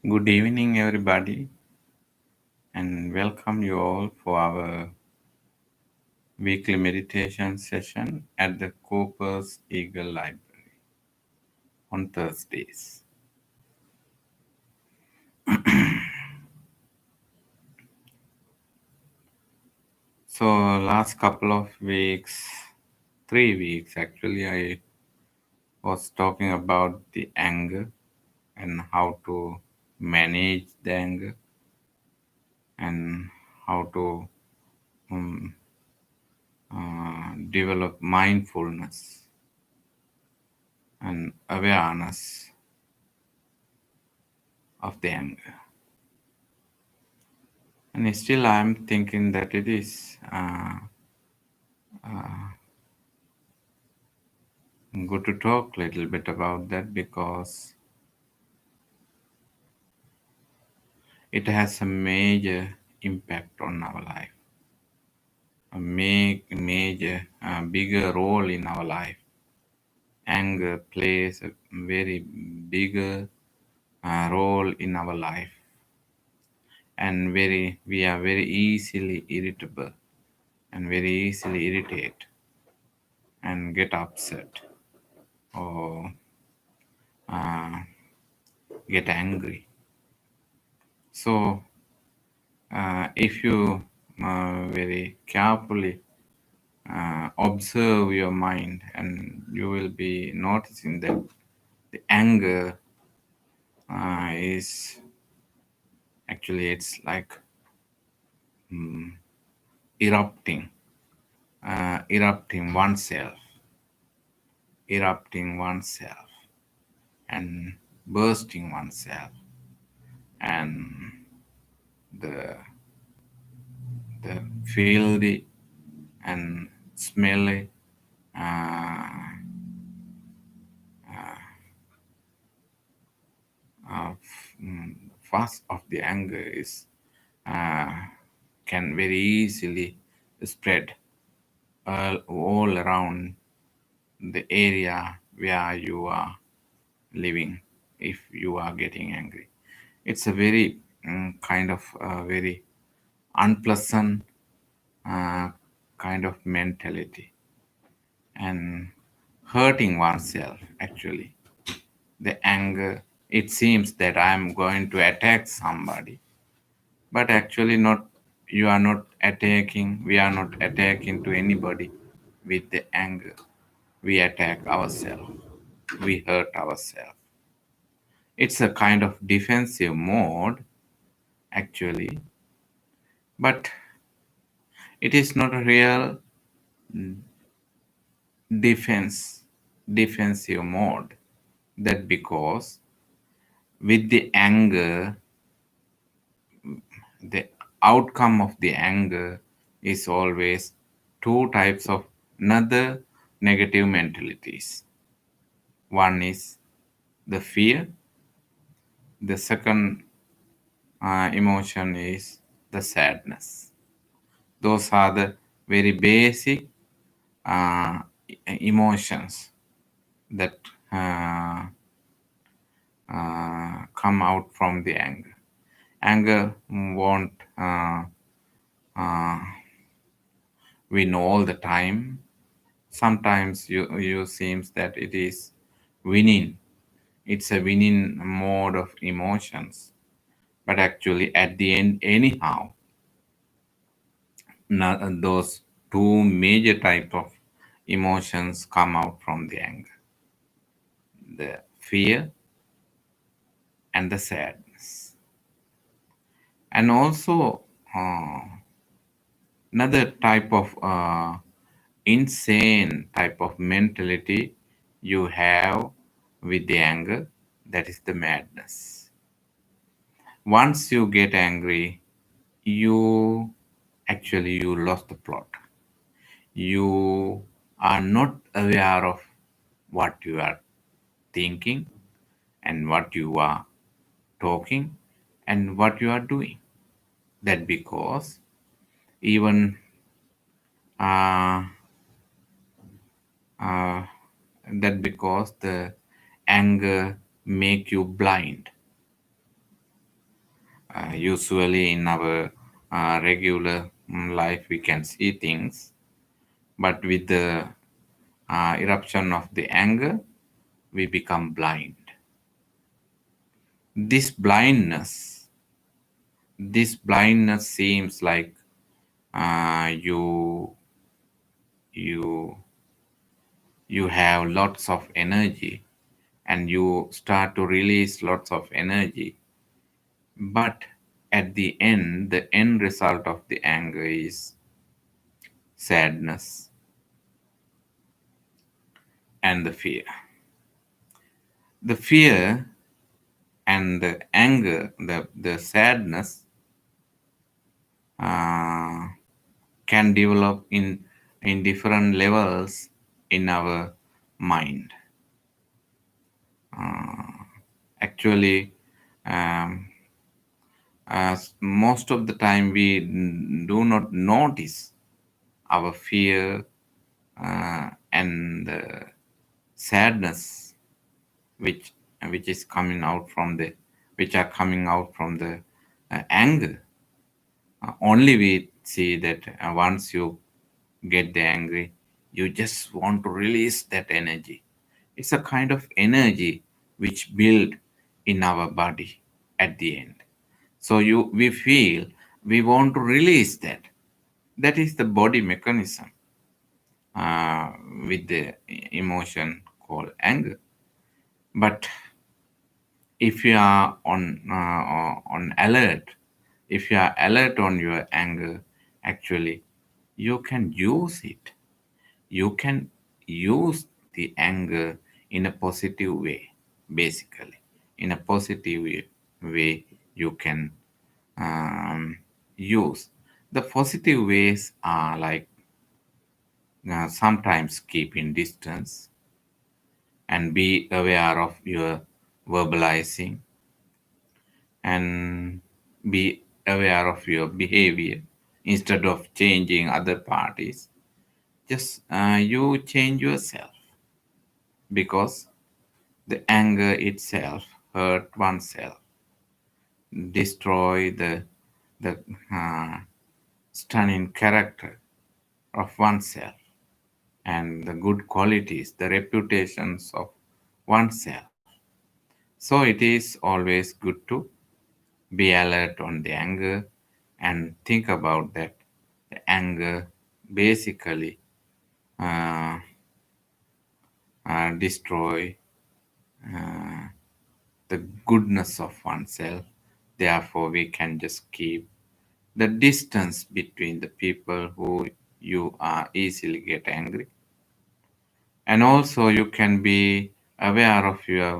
Good evening, everybody, and welcome you all for our weekly meditation session at the Cooper's Eagle Library on Thursdays. So, last couple of weeks, 3 weeks actually, I was talking about the anger and how to manage the anger and how to develop mindfulness and awareness of the anger. And still, I'm thinking that it is good to talk a little bit about that because it has a major impact on our life, a major, bigger role in our life. Anger plays a very bigger role in our life, and we are very easily irritable and very easily irritate and get upset or get angry. So, if you very carefully observe your mind, and you will be noticing that the anger is actually it's like erupting, erupting oneself, erupting oneself, and bursting oneself, and the the filthy and smelly of buzz of the anger is uh, can very easily spread all around the area where you are living if you are getting angry. It's a very kind of very unpleasant uh, kind of mentality and hurting oneself actually. The anger, it seems that I am going to attack somebody, but actually not. You are not attacking, we are not attacking to anybody. With the anger we attack ourselves, we hurt ourselves. It's a kind of defensive mode actually, but it is not a real defensive mode. That because with the anger, the outcome of the anger is always two types of another negative mentalities. One is the fear, the second emotion is the sadness. Those are the very basic uh, emotions that uh, come out from the anger. Anger won't uh, win all the time. Sometimes you seems that it is winning. It's a winning mode of emotions. But actually, at the end, anyhow, those two major type of emotions come out from the anger: the fear and the sadness. And also, uh, another type of insane type of mentality you have with the anger, that is the madness. Once you get angry, you you lost the plot. You are not aware of what you are thinking and what you are talking and what you are doing. That because even uh, uh, that because the anger make you blind. Usually in our regular life we can see things, but with the eruption of the anger we become blind. This blindness, this blindness seems like you you you have lots of energy and you start to release lots of energy, but at the end result of the anger is sadness and the fear. The fear and the anger, the sadness uh, can develop in different levels in our mind. Actually, um, most of the time we do not notice our fear and the sadness which which is coming out from the which are coming out from the anger. Only we see that once you get the angry, you just want to release that energy. It's a kind of energy which build in our body at the end. So you we feel we want to release that. That is the body mechanism uh, with the emotion called anger. But if you are on alert, if you are alert on your anger, actually you can use it. You can use the anger in a positive way, basically. In a positive way you can um, use. The positive ways are like sometimes keeping distance and be aware of your verbalizing and be aware of your behavior instead of changing other parties. Just you change yourself, because the anger itself hurt oneself, destroy the uh, stunning character of oneself and the good qualities, the reputations of oneself. So it is always good to be alert on the anger and think about that the anger basically uh, destroy uh, the goodness of oneself. Therefore, we can just keep the distance between the people who you are easily get angry, and also you can be aware of your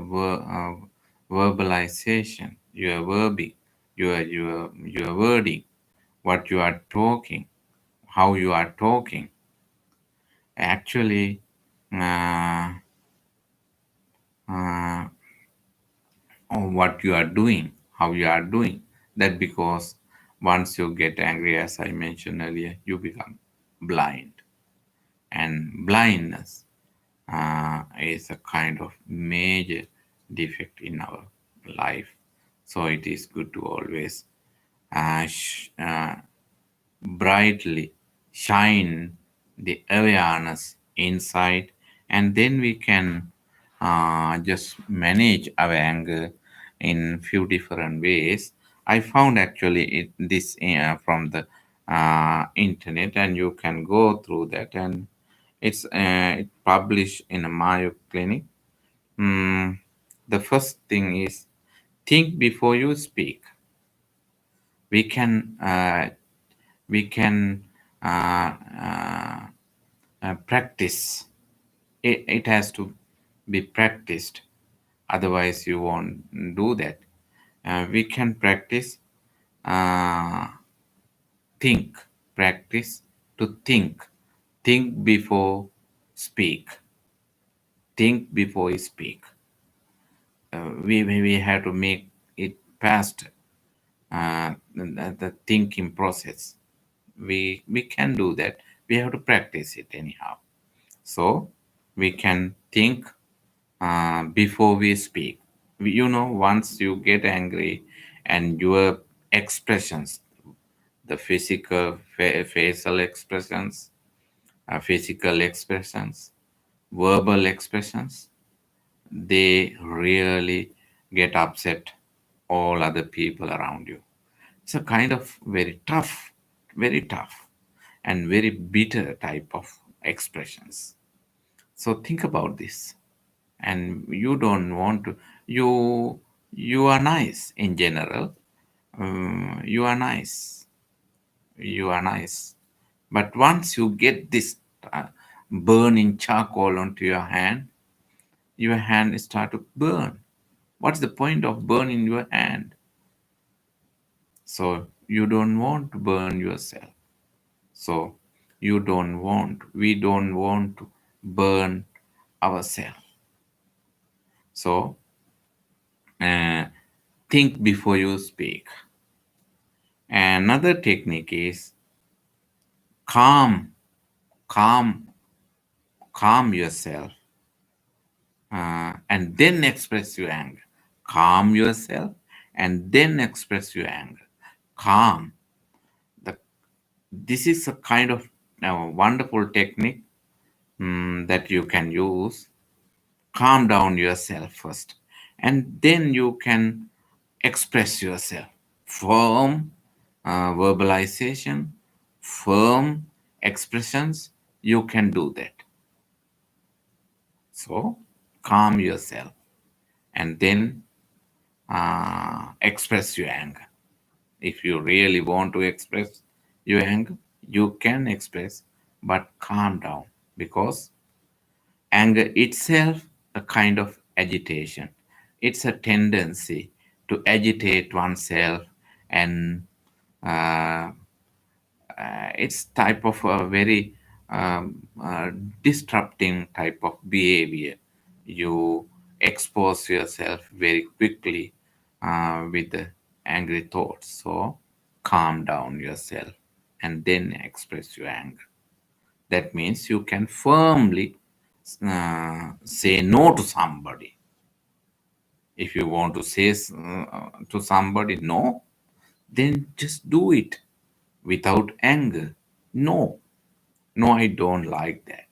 verbalization, your verbing, your wording, what you are talking, how you are talking. Actually, uh, uh, what you are doing, how you are doing. That because once you get angry, as I mentioned earlier, you become blind, and blindness is a kind of major defect in our life. So it is good to always brightly shine the awareness inside, and then we can just manage our anger in few different ways. I found actually this from the internet, and you can go through that, and it's published in a Mayo Clinic. Mm, the first thing is think before you speak. We can we can uh, uh, practice. It has to be practiced, otherwise you won't do that. We can practice, uh, think, practice to think before speak, think before you speak. We have to make it past the thinking process. We can do that. We have to practice it anyhow. So we can think before we speak. Once you get angry, and your expressions, the facial expressions, physical expressions, verbal expressions, they really get upset all other people around you. It's a kind of very tough, and very bitter type of expressions. So think about this, and you don't want to. You are nice in general. You are nice. You are nice. But once you get this uh, burning charcoal onto your hand start to burn. What's the point of burning your hand? So you don't want to burn yourself. So we don't want to burn ourselves. So uh, think before you speak. Another technique is calm, calm, calm yourself, and then express your anger. Calm yourself and then express your anger. Calm. The, this is a kind of wonderful technique that you can use. Calm down yourself first, and then you can express yourself. Firm verbalization, firm expressions, you can do that. So calm yourself, and then express your anger. If you really want to express your anger, you can express, but calm down, because anger itself a kind of agitation. It's a tendency to agitate oneself, and uh, it's type of a very um, uh, disrupting type of behavior. You expose yourself very quickly with the angry thoughts. So calm down yourself and then express your anger. That means you can firmly say no to somebody. If you want to say to somebody no, then just do it without anger. No, no, I don't like that.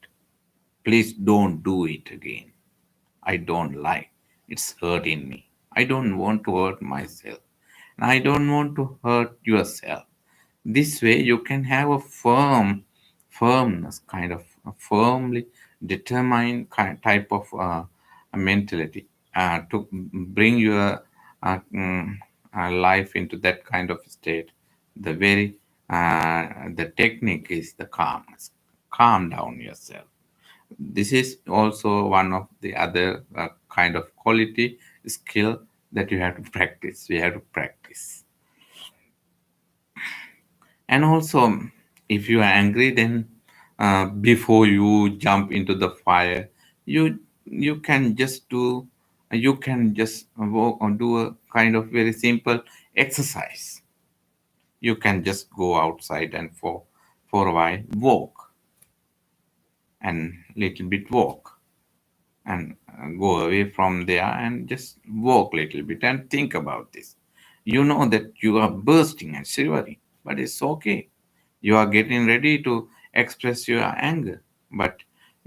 Please don't do it again. I don't like. It's hurting me. I don't want to hurt myself. And I don't want to hurt yourself. This way you can have a firmness, kind of a firmly determined type of mentality to bring your life into that kind of state. The very the technique is the calmness. Calm down yourself. This is also one of the other kind of quality skill that you have to practice. We have to practice. And also, if you are angry, then before you jump into the fire, you can just do, you can just walk or do a kind of very simple exercise. You can just go outside and for a while walk and little bit walk and go away from there and just walk little bit and think about this. You know that you are bursting and shivering, but it's okay. You are getting ready to express your anger, but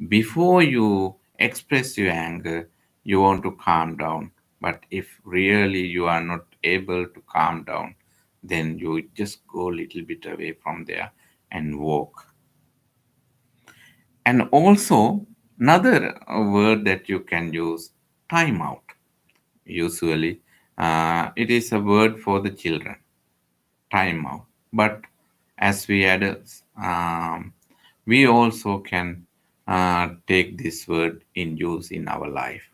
before you express your anger, you want to calm down. But if really you are not able to calm down, then you just go a little bit away from there and walk. And also, another word that you can use, timeout. Usually, it is a word for the children, timeout. But as we adults, we also can take this word in use in our life.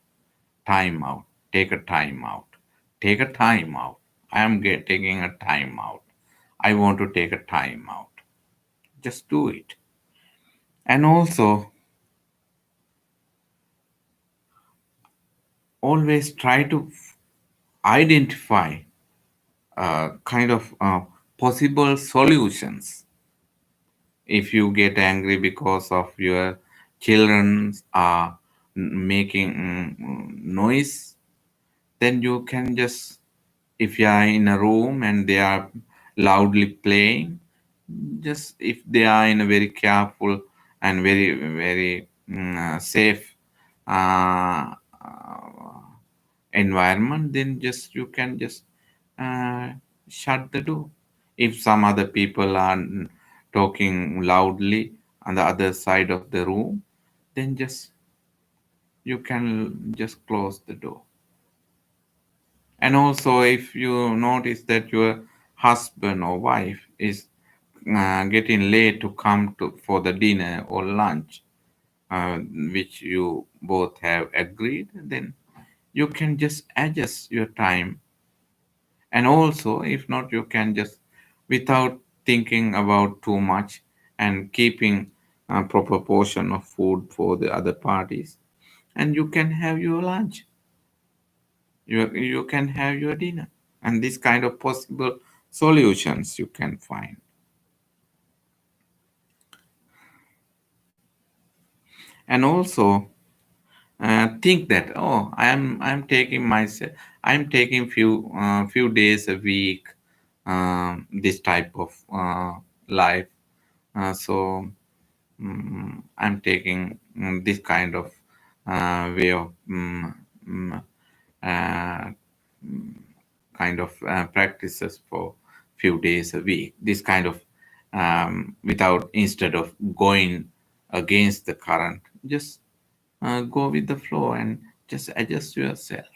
Timeout. Take a timeout. Take a timeout. I am taking a timeout. I want to take a timeout. Just do it. And also, always try to identify kind of possible solutions. If you get angry because of your children are making noise, then you can just, if you are in a room and they are loudly playing, just if they are in a very careful and very safe uh, environment, then just you can just uh, shut the door. If some other people are talking loudly on the other side of the room, then just you can just close the door. And also, if you notice that your husband or wife is getting late to come to for the dinner or lunch, which you both have agreed, then you can just adjust your time. And also, if not, you can just, without thinking about too much and keeping a proper portion of food for the other parties, and you can have your lunch. You can have your dinner. And this kind of possible solutions you can find. And also, think that, oh, I'm taking myself, I'm taking few days a week, this type of life. So I'm taking this kind of way of uh, kind of practices for few days a week. This kind of without, instead of going against the current, just go with the flow and just adjust yourself.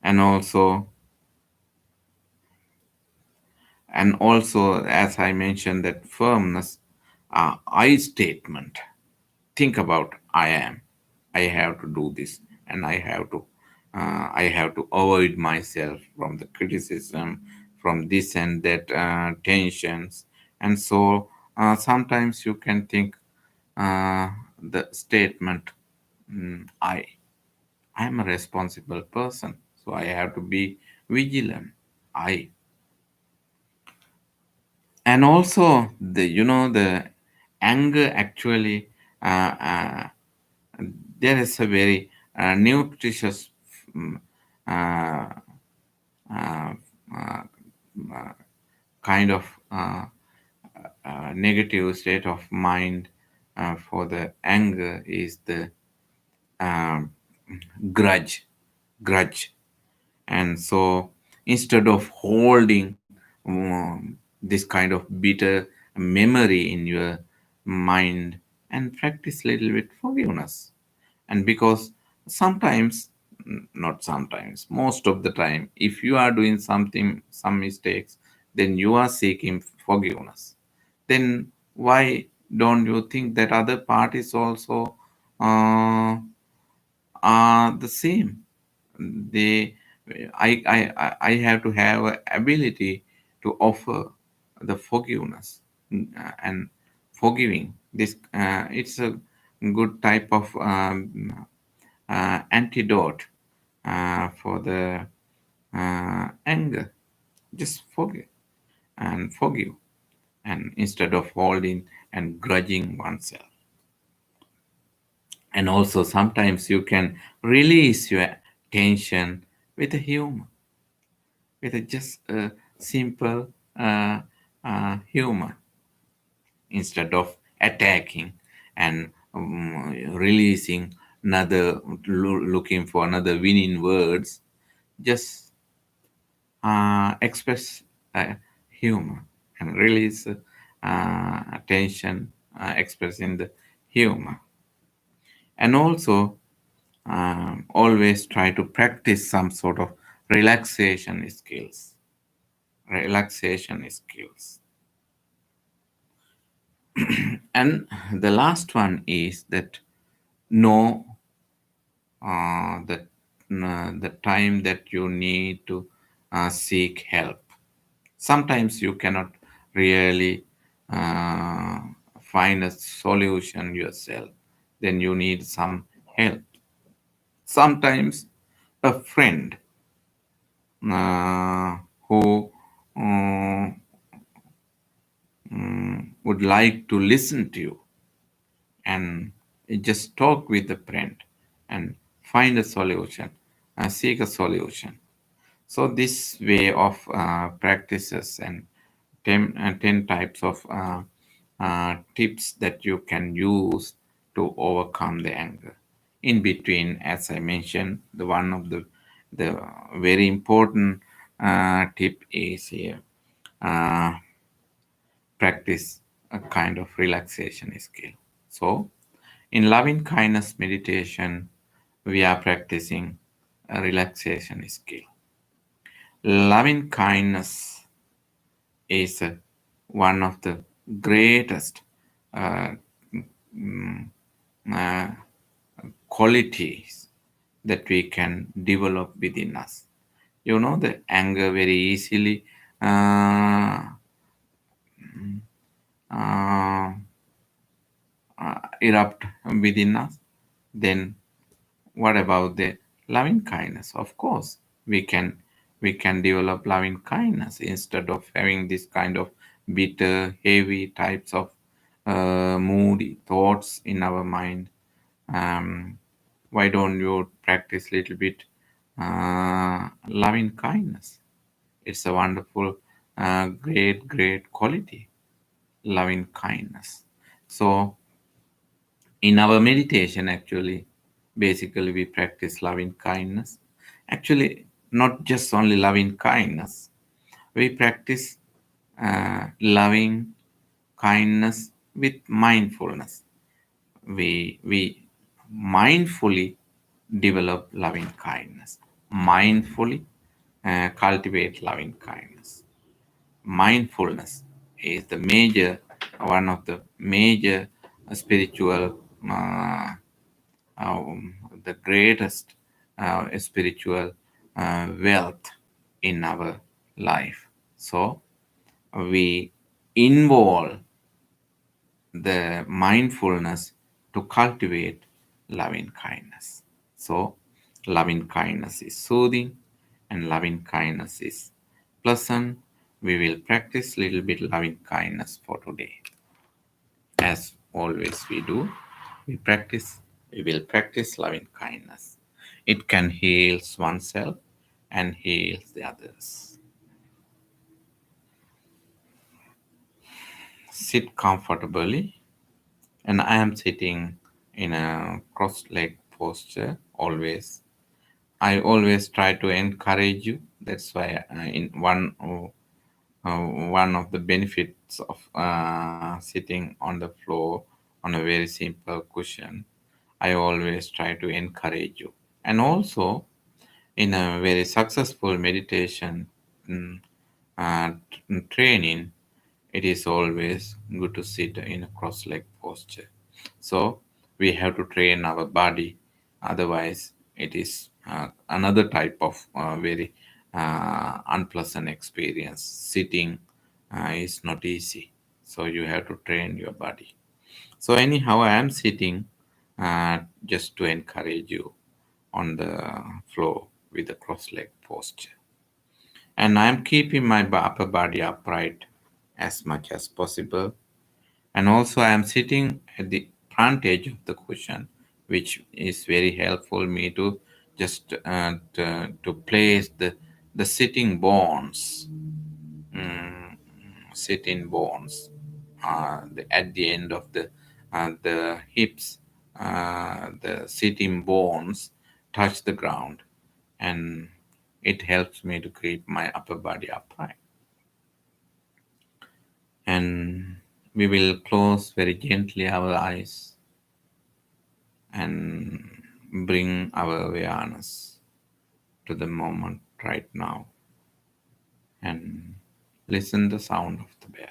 And also, as I mentioned, that firmness, I statement. Think about, I have to do this, and I have to avoid myself from the criticism, from this and that tensions. And so sometimes you can think the statement, I am a responsible person, so I have to be vigilant. I. And also the anger actually, uh, uh, there is a very nutritious mm, uh, uh, uh, uh, kind of negative state of mind for the anger is the um, grudge grudge. And so instead of holding this kind of bitter memory in your mind, and practice little bit forgiveness. And because sometimes, not sometimes, most of the time, if you are doing something, some mistakes, then you are seeking forgiveness. Then why don't you think that other parties also uh, are the same? They, I have to have a ability to offer the forgiveness, and forgiving this, it's a good type of antidote for the anger. Just forgive and forgive, and instead of holding and grudging oneself. And also sometimes you can release your tension with a humor, with a just a simple humor, instead of attacking and releasing another, looking for another winning words. Just express humor and release tension, expressing the humor. And also always try to practice some sort of relaxation skills. Relaxation skills. And the last one is that know that the time that you need to seek help. Sometimes you cannot really uh, find a solution yourself, then you need some help. Sometimes a friend who uh, would like to listen to you, and just talk with the friend and find a solution, seek a solution. So this way of practices and 10 types of tips that you can use to overcome the anger. In between, as I mentioned, the one of the very important tip is here, uh, practice a kind of relaxation skill. So in loving kindness meditation, we are practicing a relaxation skill. Loving kindness is one of the greatest uh, mm, uh, qualities that we can develop within us. You know, the anger very easily uh, uh, erupt within us. Then what about the loving kindness? Of course, we can develop loving kindness instead of having this kind of bitter, heavy types of moody thoughts in our mind. Um, why don't you practice little bit loving kindness? It's a wonderful, great quality, loving kindness. So in our meditation, actually, basically we practice loving kindness. Actually, not just only loving kindness, we practice loving kindness with mindfulness. We mindfully develop loving kindness, mindfully cultivate loving kindness. Mindfulness is the major, one of the major spiritual, the greatest spiritual wealth in our life. So we involve the mindfulness to cultivate loving kindness. So loving kindness is soothing, and loving kindness is unpleasant, we will practice little bit loving kindness for today. As always we do, we will practice loving kindness. It can heal oneself and heals the others. Sit comfortably, and I am sitting in a cross-legged posture always. I always try to encourage you. That's why in one of the benefits of sitting on the floor on a very simple cushion, I always try to encourage you. And also, in a very successful meditation mm, training, it is always good to sit in a cross leg posture. So, we have to train our body, otherwise, it is another type of very unpleasant experience. Sitting is not easy, so you have to train your body. So, anyhow, I am sitting just to encourage you on the floor with the cross leg posture. And I am keeping my upper body upright as much as possible. And also, I am sitting at the front edge of the cushion, which is very helpful me to just to place the sitting bones, mm, sitting bones at the end of the hips. The sitting bones touch the ground, and it helps me to keep my upper body upright. And we will close very gently our eyes and bring our awareness to the moment right now and listen the sound of the bell.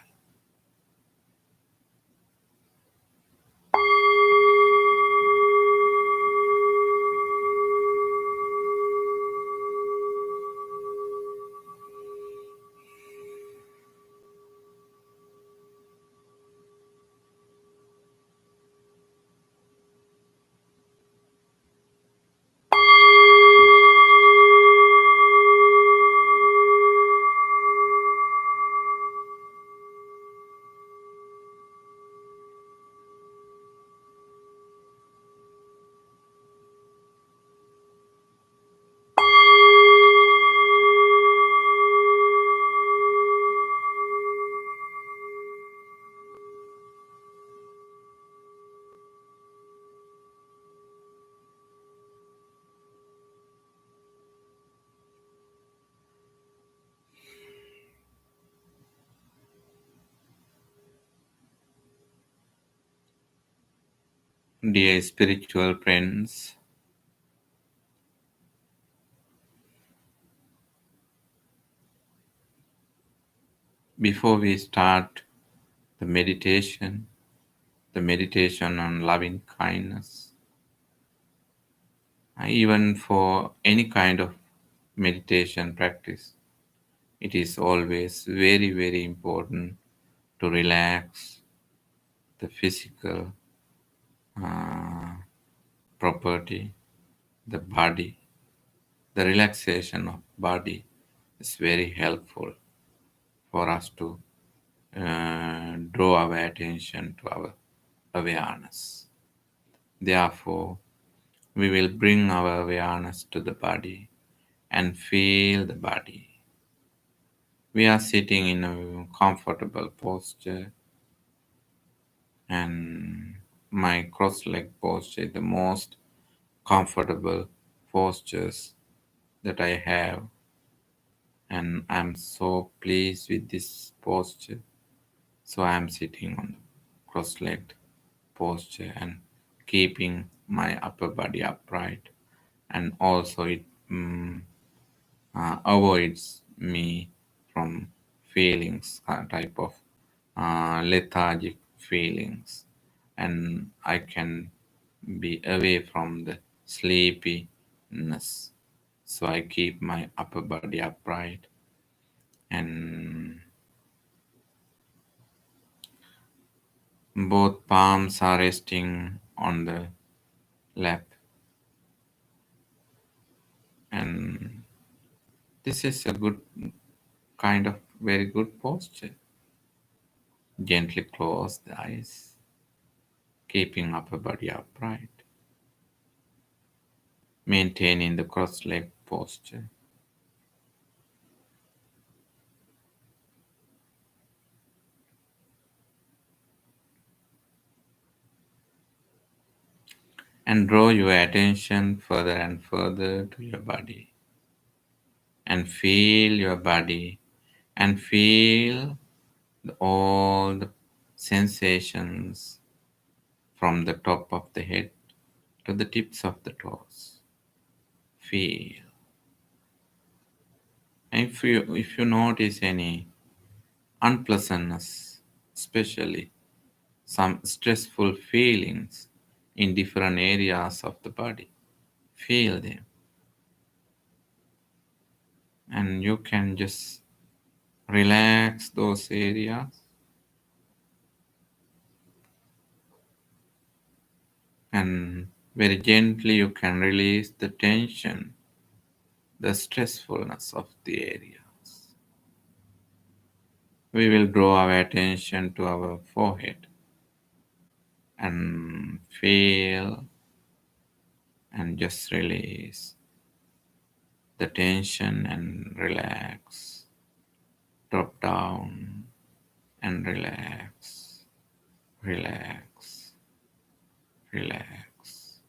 Dear spiritual friends, before we start the the meditation on loving kindness, even for any kind of meditation practice, it is always very, very important to relax the physical uh, property, the body. The relaxation of body is very helpful for us to draw our attention to our awareness. Therefore, we will bring our awareness to the body and feel the body. We are sitting in a comfortable posture, and my cross leg posture is the most comfortable postures that I have, and I'm so pleased with this posture. So I'm sitting on the cross legged posture and keeping my upper body upright, and also it avoids me from feelings, type of lethargic feelings, and I can be away from the sleepiness. So I keep my upper body upright, and both palms are resting on the lap, and this is a good kind of very good posture. Gently close the eyes, keeping upper body upright, maintaining the cross leg posture. And draw your attention further and further to your body. And feel your body and feel all the sensations from the top of the head to the tips of the toes. Feel. And if you notice any unpleasantness, especially some stressful feelings in different areas of the body, feel them. And you can just relax those areas and very gently you can release the tension, the stressfulness of the areas. We will draw our attention to our forehead and feel and just release the tension and relax. Drop down and relax, relax, relax.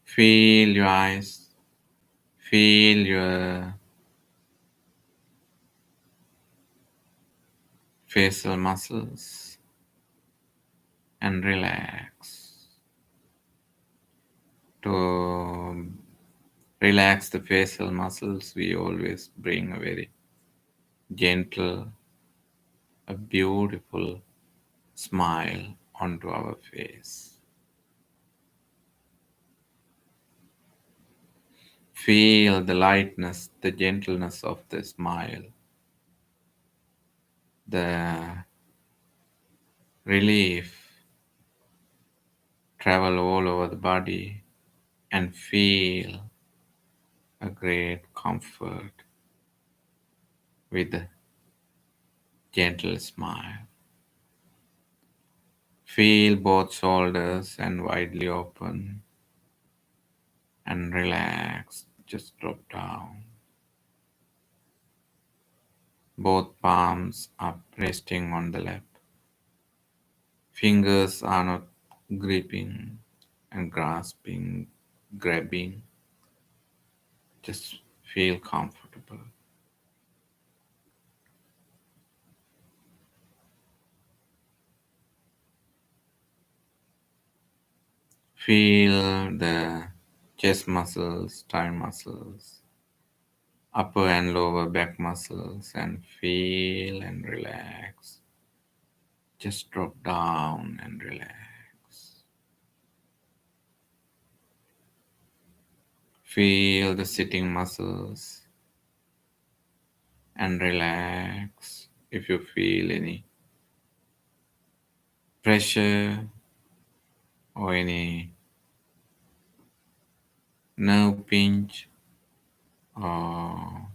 Feel your eyes, feel your facial muscles and relax. To relax the facial muscles, we always bring a very gentle, a beautiful smile onto our face. Feel the lightness, the gentleness of the smile, the relief travel all over the body and feel a great comfort with a gentle smile. Feel both shoulders and widely open and relax. Just drop down. Both palms are resting on the lap. Fingers are not gripping and grasping, grabbing. Just feel comfortable. Feel the chest muscles, thigh muscles, upper and lower back muscles, and feel and relax. Just drop down and relax. Feel the sitting muscles and relax. If you feel any pressure or any nerve pinch or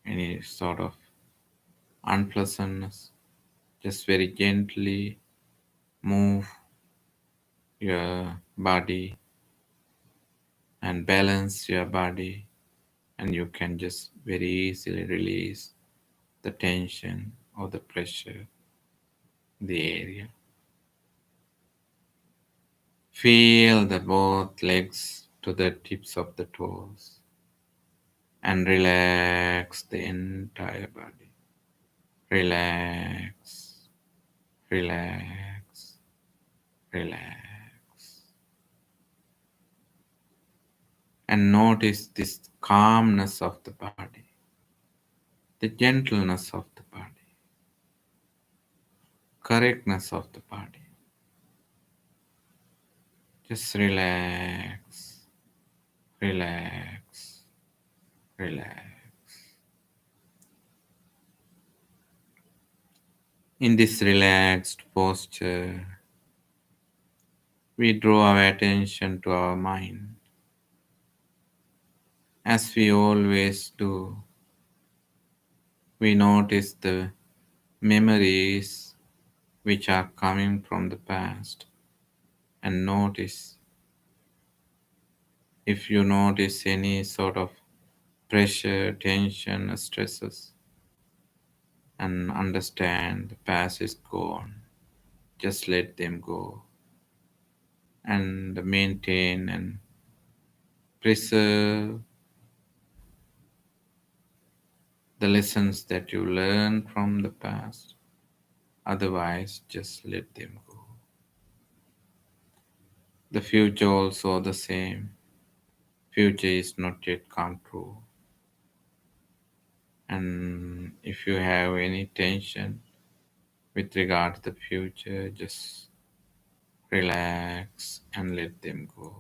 any sort of unpleasantness, just very gently move your body and balance your body, and you can just very easily release the tension or the pressure in the area. Feel the both legs to the tips of the toes and relax the entire body. Relax, relax, relax. And notice this calmness of the body, the gentleness of the body, correctness of the body. Just relax, relax, relax. In this relaxed posture, we draw our attention to our mind As we always do, we notice the memories which are coming from the past and notice if you notice any sort of pressure, tension, stresses, and understand the past is gone. Just let them go and maintain and preserve the lessons that you learned from the past. Otherwise, just let them go. The future also the same. Future is not yet come true. And if you have any tension with regard to the future, just relax and let them go.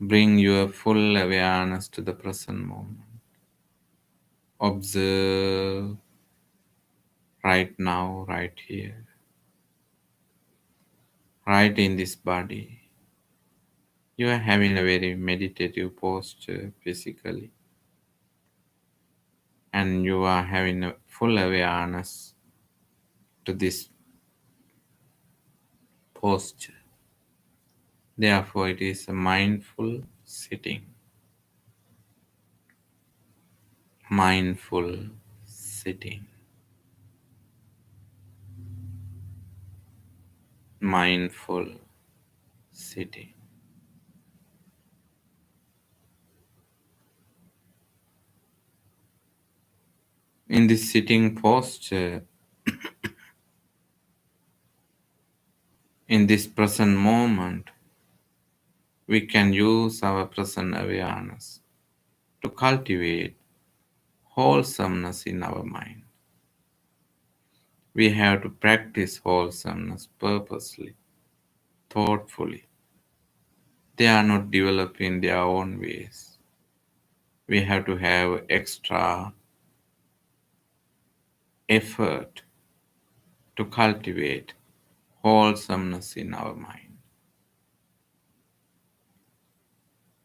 Bring your full awareness to the present moment. Observe right now, right here, right in this body. You are having a very meditative posture physically, and you are having a full awareness to this posture. Therefore, it is a mindful sitting. Mindful sitting. Mindful sitting. In this sitting posture, in this present moment, we can use our present awareness to cultivate wholesomeness in our mind. We have to practice wholesomeness purposely, thoughtfully. They are not developed in their own ways. We have to have extra effort to cultivate wholesomeness in our mind.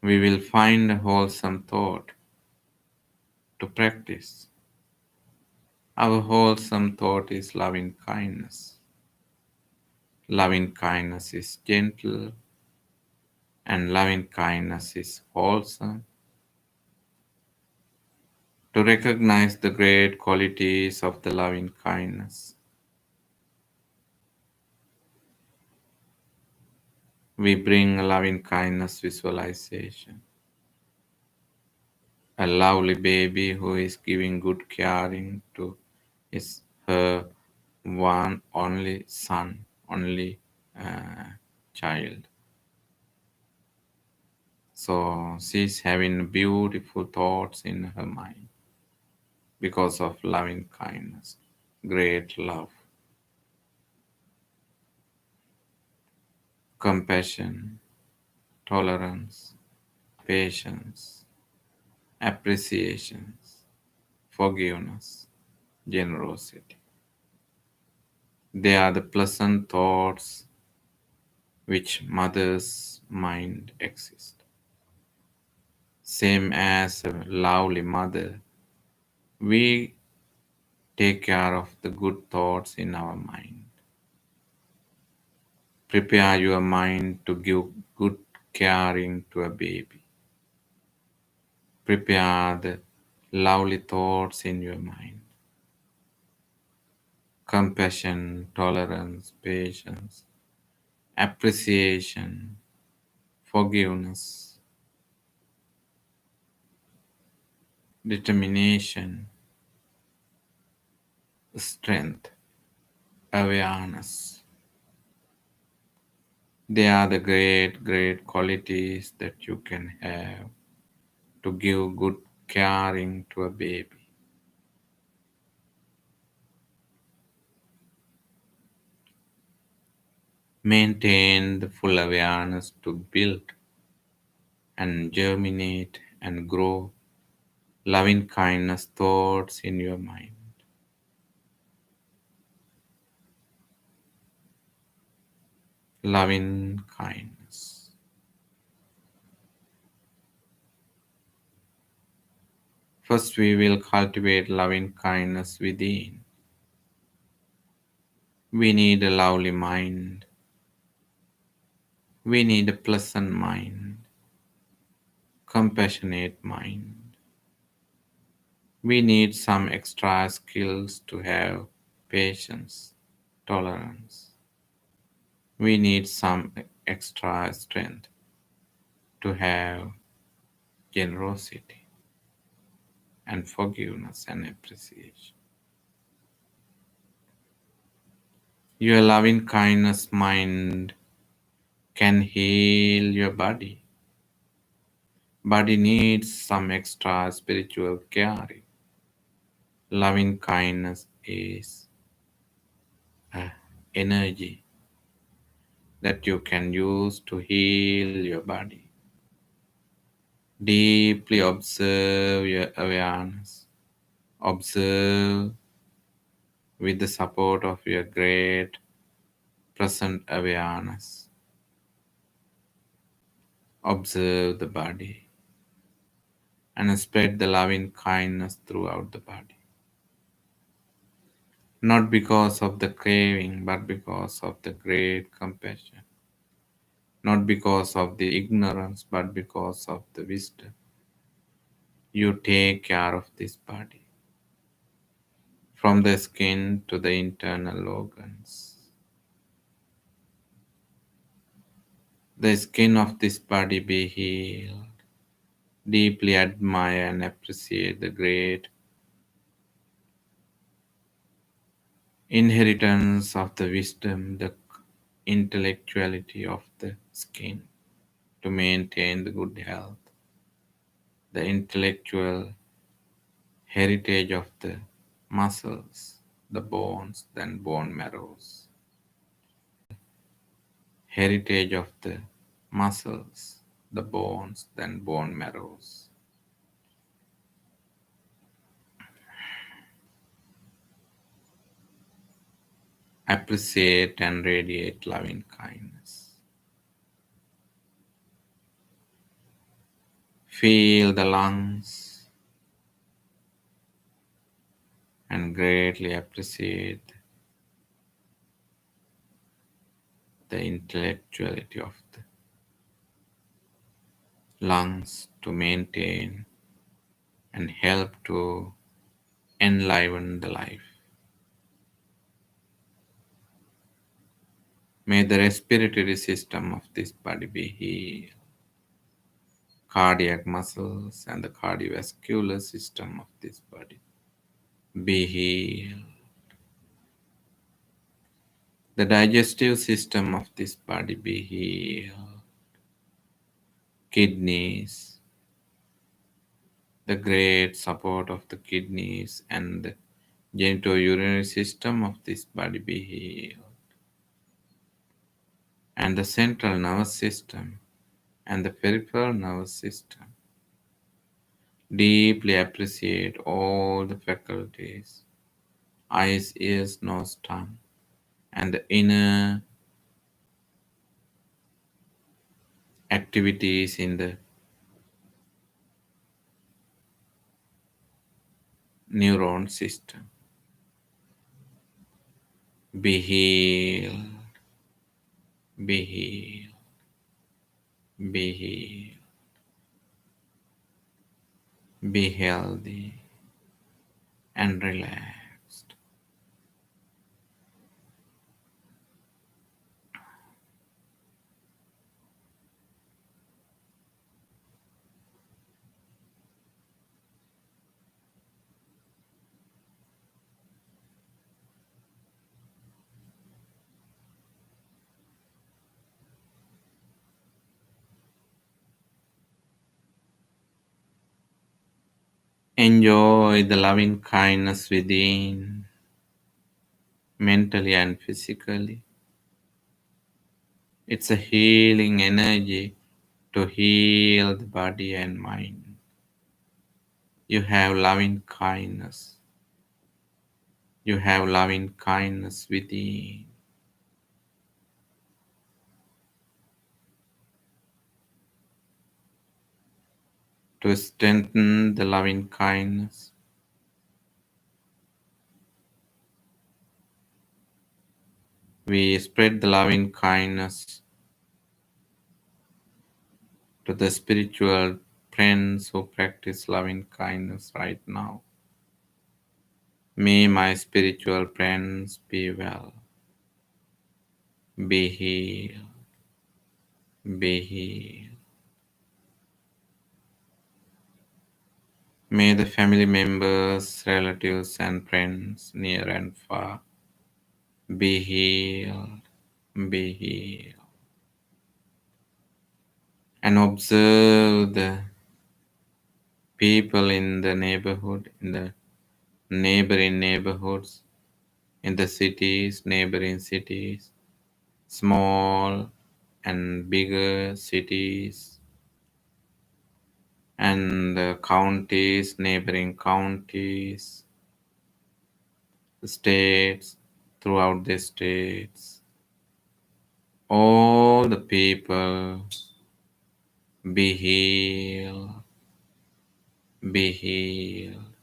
We will find a wholesome thought to practice. Our wholesome thought is loving kindness. Loving kindness is gentle, and loving kindness is wholesome. To recognize the great qualities of the loving kindness, we bring a loving kindness visualization. A lovely baby who is giving good caring to his her one only son, only uh, child. So she's having beautiful thoughts in her mind because of loving kindness, great love, compassion, tolerance, patience, appreciation, forgiveness, generosity. They are the pleasant thoughts which mother's mind exists. Same as a lovely mother, we take care of the good thoughts in our mind. Prepare your mind to give good caring to a baby. Prepare the lovely thoughts in your mind. Compassion, tolerance, patience, appreciation, forgiveness, determination, strength, awareness. They are the great, great qualities that you can have to give good caring to a baby. Maintain the full awareness to build and germinate and grow loving kindness thoughts in your mind. Loving kindness. First, we will cultivate loving kindness within. We need a lovely mind. We need a pleasant mind, compassionate mind. We need some extra skills to have patience, tolerance. We need some extra strength to have generosity and forgiveness and appreciation. Your loving kindness mind can heal your body. Body needs some extra spiritual caring. Loving kindness is an energy that you can use to heal your body. Deeply observe your awareness. Observe with the support of your great present awareness. Observe the body and spread the loving kindness throughout the body. Not because of the craving, but because of the great compassion. Not because of the ignorance, but because of the wisdom. You take care of this body, from the skin to the internal organs. The skin of this body be healed. Deeply admire and appreciate the great inheritance of the wisdom, the intellectuality of the skin to maintain the good health, the intellectual heritage of the muscles, the bones, then bone marrows, heritage of the muscles, the bones, then bone marrows. Appreciate and radiate loving kindness. Feel the lungs and greatly appreciate the intellectuality of the lungs to maintain and help to enliven the life. May the respiratory system of this body be healed, cardiac muscles and the cardiovascular system of this body be healed, the digestive system of this body be healed, kidneys, the great support of the kidneys and the genitourinary system of this body be healed, and the central nervous system and the peripheral nervous system. Deeply appreciate all the faculties, eyes, ears, nose, tongue, and the inner activities in the neuron system. Be healed, be healed, be healed, be healthy and relaxed. Enjoy the loving kindness within, mentally and physically. It's a healing energy to heal the body and mind. You have loving kindness. You have loving kindness within. To strengthen the loving kindness, we spread the loving kindness to the spiritual friends who practice loving kindness right now. May my spiritual friends be well, be healed, be healed. May the family members, relatives, and friends near and far be healed, be healed. And observe the people in the neighborhood, in the neighboring neighborhoods, in the cities, neighboring cities, small and bigger cities, and the counties, neighboring counties, states, throughout the states. All the people be healed, be healed.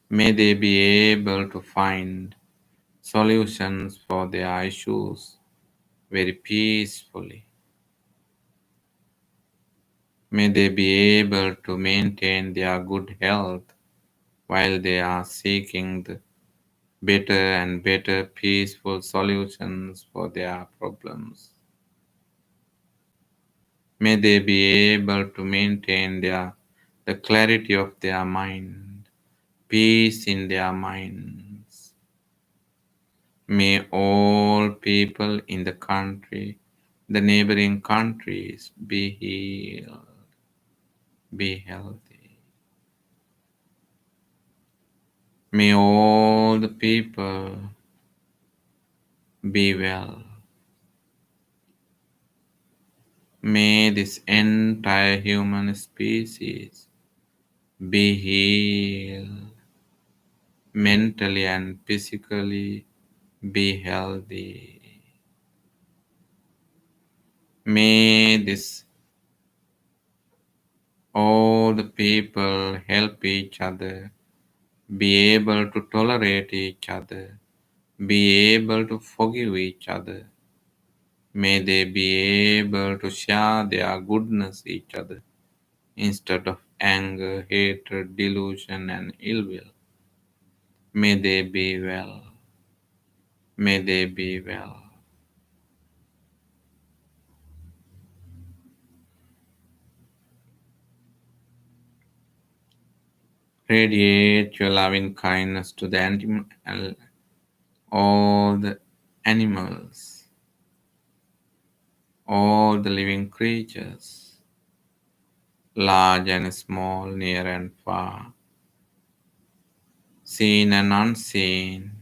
May they be able to find solutions for their issues very peacefully. May they be able to maintain their good health while they are seeking the better and better peaceful solutions for their problems. May they be able to maintain the clarity of their mind, peace in their minds. May all people in the country, the neighboring countries, be healed, be healthy. May all the people be well. May this entire human species be healed mentally and physically, be healthy. May this all the people help each other, be able to tolerate each other, be able to forgive each other. May they be able to share their goodness each other instead of anger, hatred, delusion, and ill will. May they be well. May they be well. Radiate your loving kindness to the all the animals, all the living creatures, large and small, near and far, seen and unseen,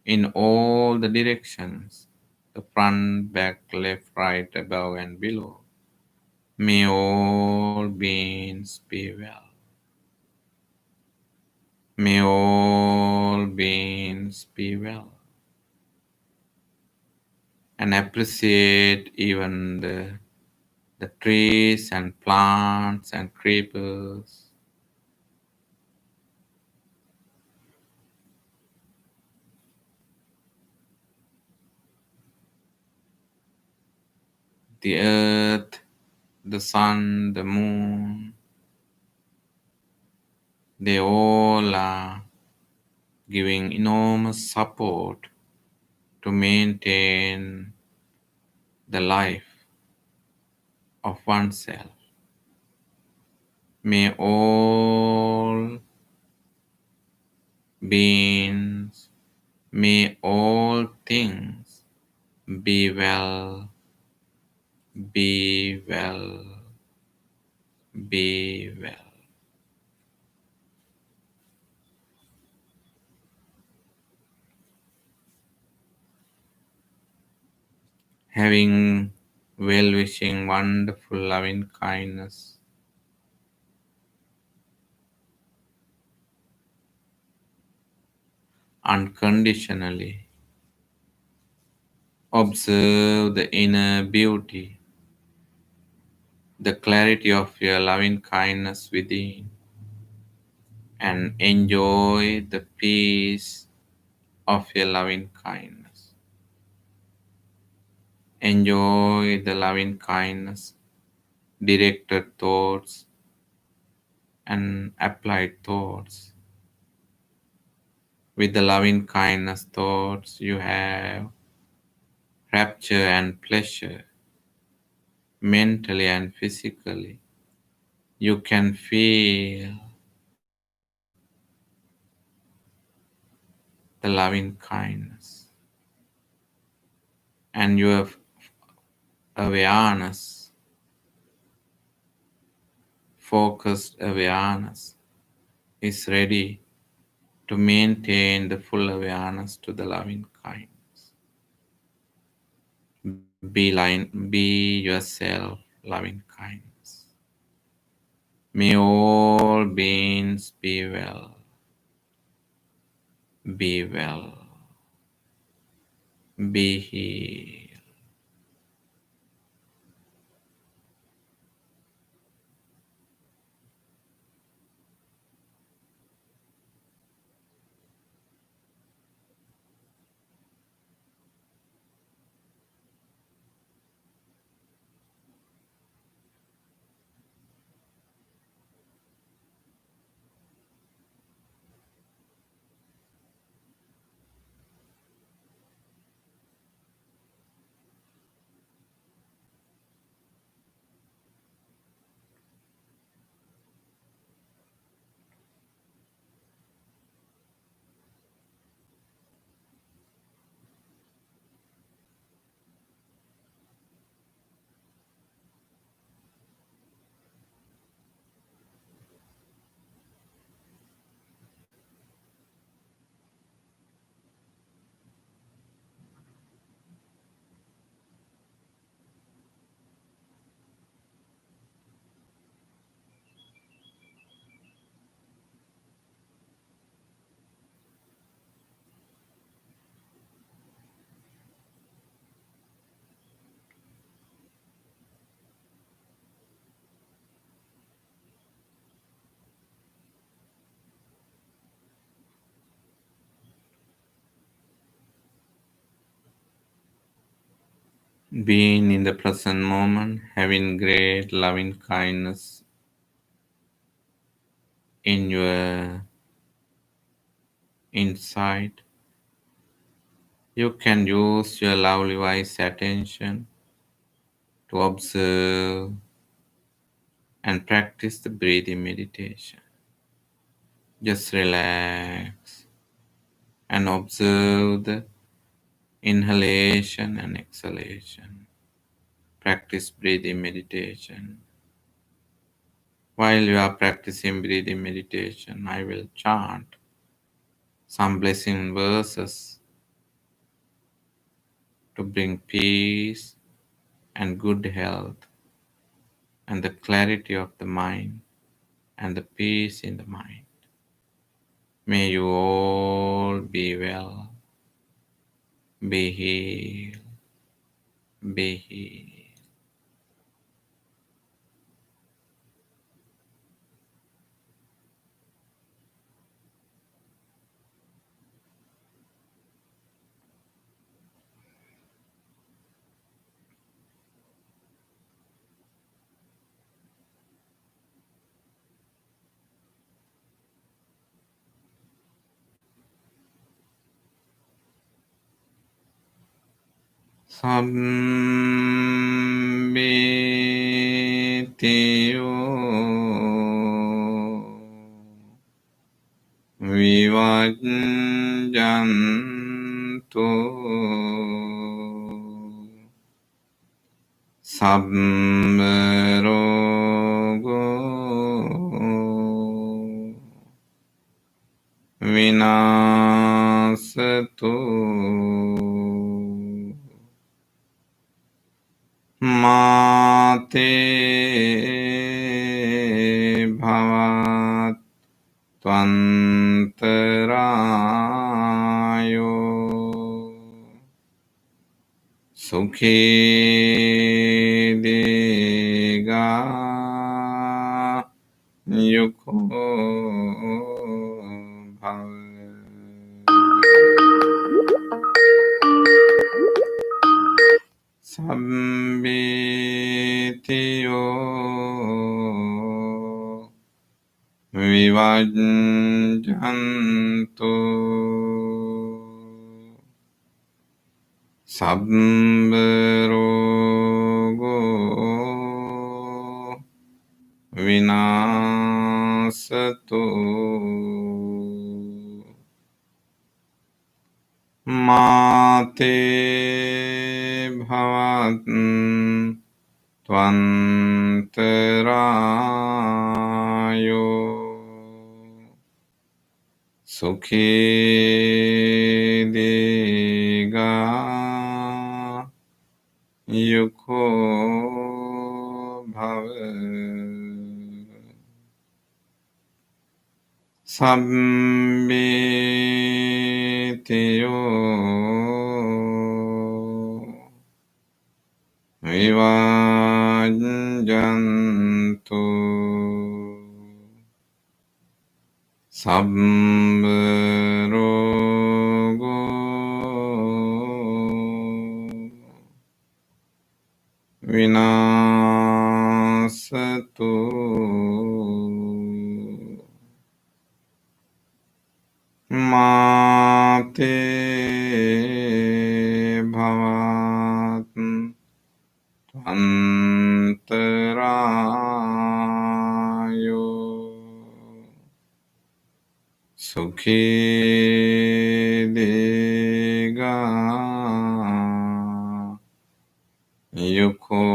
in all the directions, the front, back, left, right, above, and below. May all beings be well. May all beings be well. And appreciate even the trees and plants and creepers, the earth, the sun, the moon. They all are giving enormous support to maintain the life of oneself. May all beings, may all things be well, be well, be well. Having well wishing, wonderful loving kindness, unconditionally. Observe the inner beauty, the clarity of your loving kindness within, and enjoy the peace of your loving kindness. Enjoy the loving kindness, directed thoughts, and applied thoughts. With the loving kindness thoughts, you have rapture and pleasure, mentally and physically. You can feel the loving kindness, and your awareness, focused awareness, is ready to maintain the full awareness to the loving kindness. Be yourself, loving kindness. May all beings be well, be well, be healed. Being in the present moment, having great loving kindness in your inside, you can use your lovely wise attention to observe and practice the breathing meditation. Just relax and observe the inhalation and exhalation. Practice breathing meditation. While you are practicing breathing meditation, I will chant some blessing verses to bring peace and good health and the clarity of the mind and the peace in the mind. May you all be well, be healed, be healed. Sabbitiyo vivajjantu sabbarogo vinasatu mate bhavat tvantarayo sukhe dega UCO भव सम्मेतियो विवज्जन्तु සම්බරෝගෝ විනාසතු මාතේ භවත් ත්වන්තරායෝ සුඛී දීගා යුකෝ භව සම්මේතයෝ විවාජ්ජන්තු සම්බ රෝගෝ විනාසතු මාතේ භවත් අන්තරායෝ සුඛී දීගා යුකෝ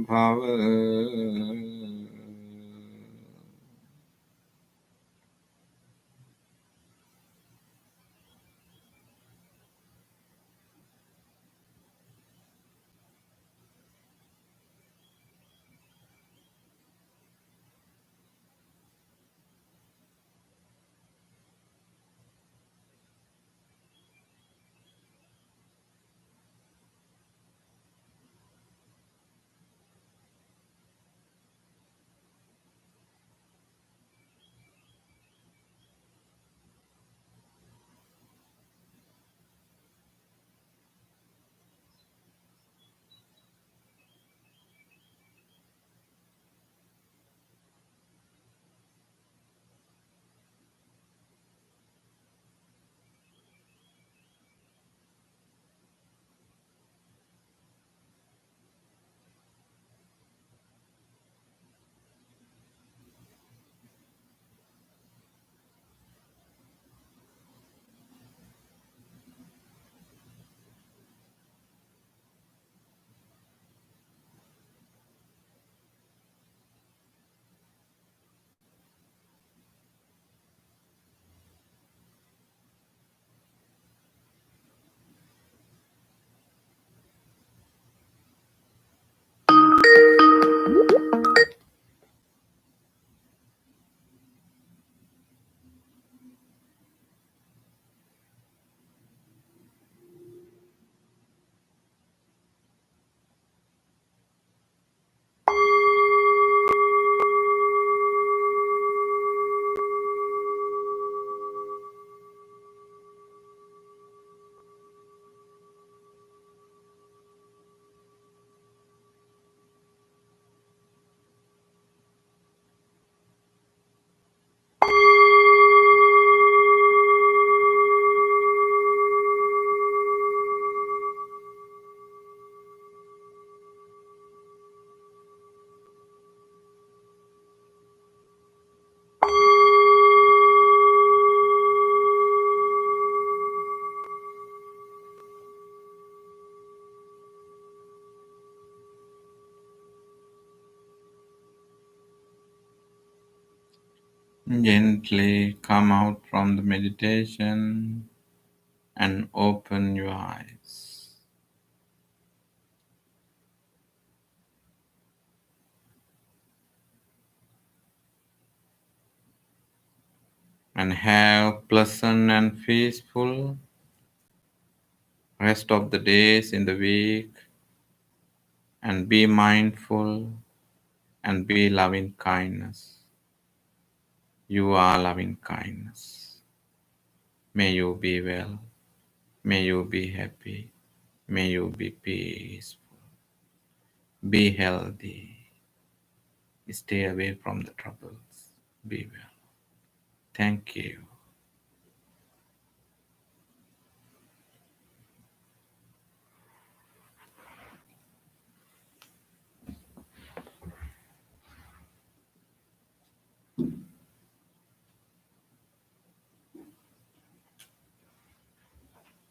භව Gently come out from the meditation and open your eyes. And have pleasant and peaceful rest of the days in the week. and be mindful and be loving kindness. You are loving kindness. May you be well. May you be happy. May you be peaceful. Be healthy. Stay away from the troubles. Be well. Thank you.